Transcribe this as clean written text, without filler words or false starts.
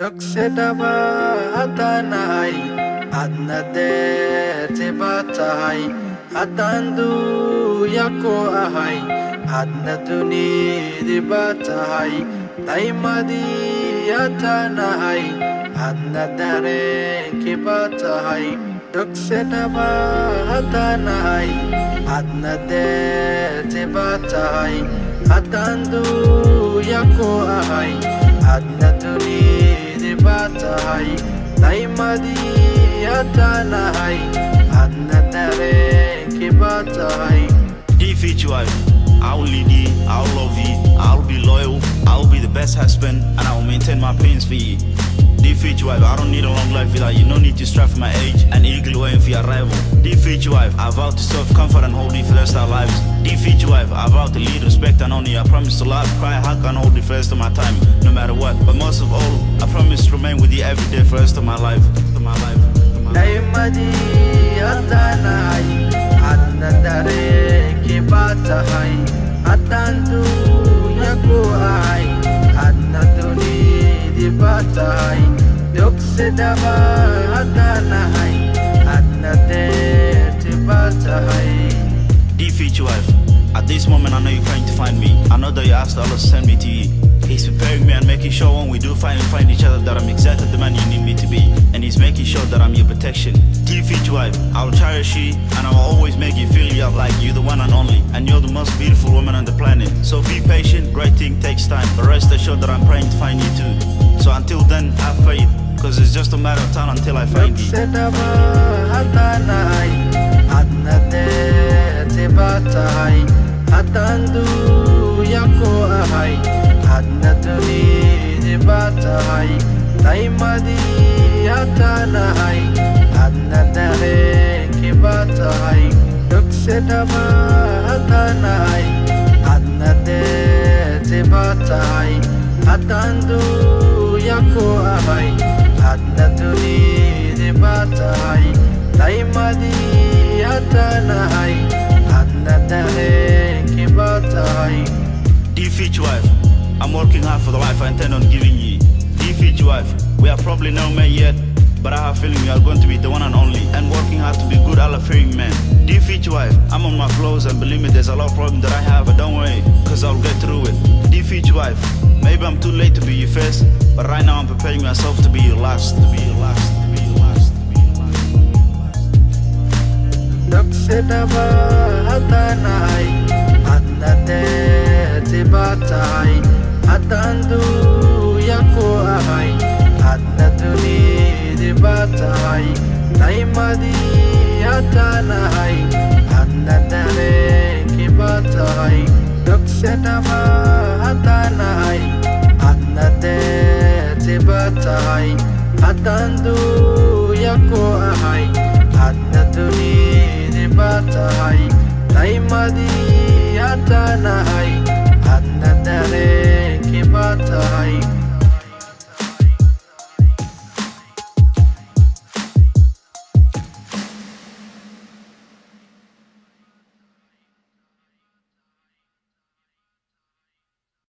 Doksedaba hatanai adnade tibatai hatandu yako ahai adnaduni dibatai taimadi hatanai adnadare kibatai Doksedaba hatanai adnade tibatai hatandu yako ahai adnaduni dibatai taimadi hatanai adnadare kibatai Defeat your wife. I will lead you, I will love you, I will be loyal, I will be the best husband, and I will maintain my pains for you. Defeat your wife. I don't need a long life without you. No need to strive for my age and eagerly waiting for your arrival. Defeat your wife. I vow to serve, comfort, and hold you for the rest of our lives. Defeat your wife. I vow to lead, respect, and honor you. I promise to laugh, cry, hug, and hold you for the rest of my time, no matter what. But most of all, I promise to remain with you every day for the rest of my life. Taimadi hatanai adnadare kibatai hatandu yako ahai adnaduni dibatai Doksedaba hatanai adnade tibatai Defeat your wife. At this moment, I know you're trying to find me. I know that you asked Allah to send me to you. He's preparing me and making sure when we do find each other that I'm exactly the man you need me to be. And he's making sure that I'm your protection. Defeat your wife. I'll cherish you and I'll always make you feel like you're the one and only. And you're the most beautiful woman on the planet. So be patient, great thing takes time. But rest assured that I'm praying to find you too. So until then, have faith. Cause it's just a matter of time until I find you. Doksedaba hatanai adnade tibatai hatandu yako ahai adnaduni dibatai taimadi hatanai adnadare kibatai Doksedaba hatanai adnade tibatai hatandu yako ahai adnaduni dibatai taimadi hatanai adnadare kibatai Defeat your wife. I'm working hard for the life I intend on giving you. Defeat your wife. We are probably no man yet, but I have a feeling you are going to be the one and only, and working hard to be good Allah-fearing man. Defeat your wife. I'm on my flows, and believe me, there's a lot of problems that I have, but don't worry, cause I'll get through it. Defeat your wife. Maybe I'm too late to be your first, but right now I'm preparing myself to be your last. Doksedaba hatanai adnade tibatai hatandu yako ahai adnaduni dibatai taimadi hatanai adnadare kibatai Doksedaba hatanai adnade tibatai hatandu yako ahai adnaduni